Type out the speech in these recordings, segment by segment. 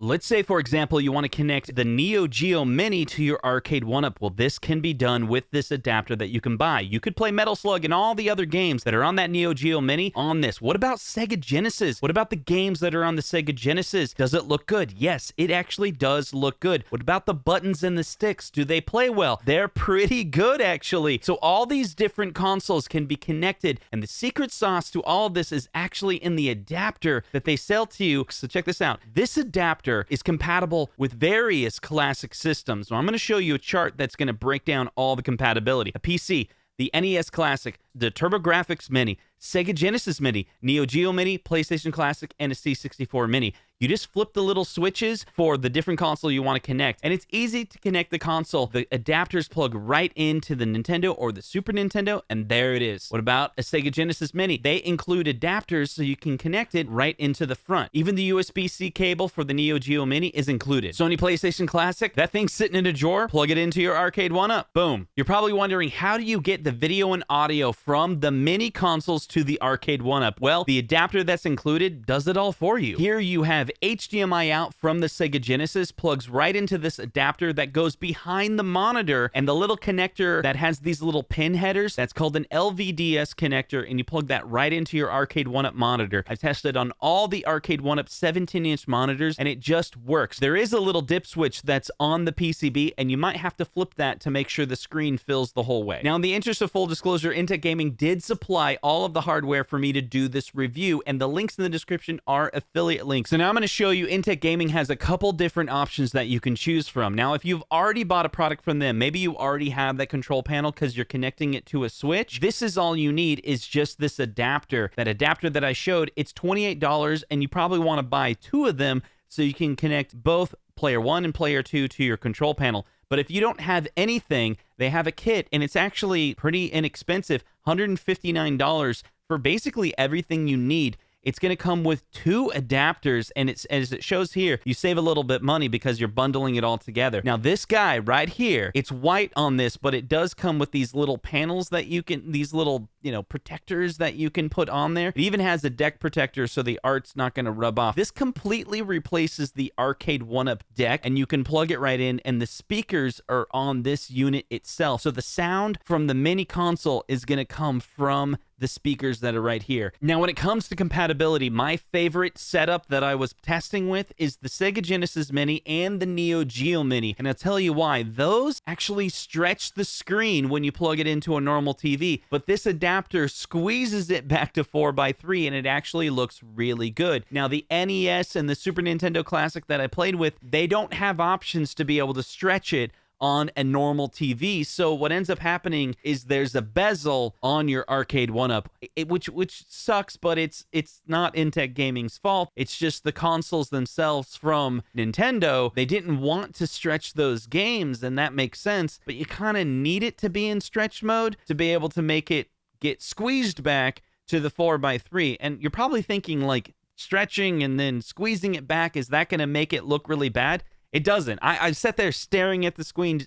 Let's say, for example, you want to connect the Neo Geo Mini to your Arcade1up. Well, this can be done with this adapter that you can buy. You could play Metal Slug and all the other games that are on that Neo Geo Mini on this. What about Sega Genesis? What about the games that are on the Sega Genesis? Does it look good? Yes, it actually does look good. What about the buttons and the sticks? Do they play well? They're pretty good, actually. So all these different consoles can be connected, and the secret sauce to all of this is actually in the adapter that they sell to you. So check this out. This adapter is compatible with various classic systems. So I'm going to show you a chart that's going to break down all the compatibility. A PC, the NES Classic, the TurboGrafx Mini, Sega Genesis Mini, Neo Geo Mini, PlayStation Classic, and a C64 Mini. You just flip the little switches for the different console you want to connect, and it's easy to connect the console. The adapters plug right into the Nintendo or the Super Nintendo, and there it is. What about a Sega Genesis Mini? They include adapters so you can connect it right into the front. Even the USB-C cable for the Neo Geo Mini is included. Sony PlayStation Classic, that thing's sitting in a drawer. Plug it into your Arcade1up. Boom. You're probably wondering, how do you get the video and audio from the mini consoles to the Arcade1up? Well, the adapter that's included does it all for you. Here you have HDMI out from the Sega Genesis, plugs right into this adapter that goes behind the monitor, and the little connector that has these little pin headers, that's called an LVDS connector, and you plug that right into your Arcade1up monitor. I've tested on all the Arcade1up 17-inch monitors, and it just works. There is a little dip switch that's on the PCB, and you might have to flip that to make sure the screen fills the whole way. Now, in the interest of full disclosure, Intech Gaming did supply all of the hardware for me to do this review, and the links in the description are affiliate links. So now I'm going to show you Intech Gaming has a couple different options that you can choose from. Now, if you've already bought a product from them, maybe you already have that control panel because you're connecting it to a switch. This is all you need, is just this adapter. That adapter that I showed, it's $28, and you probably want to buy 2 of them so you can connect both player 1 and player 2 to your control panel. But if you don't have anything, they have a kit, and it's actually pretty inexpensive, $159 for basically everything you need. It's going to come with 2 adapters, and it's, as it shows here, you save a little bit money because you're bundling it all together. Now, this guy right here, it's white on this, but it does come with these little panels that you can, these little, protectors that you can put on there. It even has a deck protector so the art's not going to rub off. This completely replaces the Arcade1up deck, and you can plug it right in, and the speakers are on this unit itself. So the sound from the mini console is going to come from the speakers that are right here. Now, when it comes to compatibility, my favorite setup that I was testing with is the Sega Genesis Mini and the Neo Geo Mini. And I'll tell you why. Those actually stretch the screen when you plug it into a normal TV, but this adapter squeezes it back to 4:3, and it actually looks really good. Now, the NES and the Super Nintendo Classic that I played with, they don't have options to be able to stretch it on a normal TV. So what ends up happening is there's a bezel on your Arcade1up, which sucks, but it's not Intech Gaming's fault. It's just the consoles themselves from Nintendo. They didn't want to stretch those games, and that makes sense, but you kind of need it to be in stretch mode to be able to make it get squeezed back to the 4:3. And you're probably thinking, like, stretching and then squeezing it back, is that going to make it look really bad? It doesn't. I sat there staring at the screen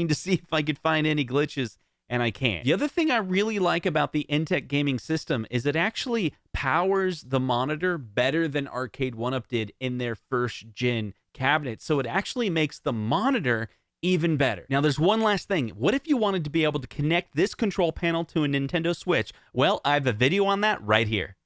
to see if I could find any glitches, and I can't. The other thing I really like about the Intech Gaming system is it actually powers the monitor better than Arcade1up did in their first-gen cabinet. So it actually makes the monitor even better. Now, there's one last thing. What if you wanted to be able to connect this control panel to a Nintendo Switch? Well, I have a video on that right here.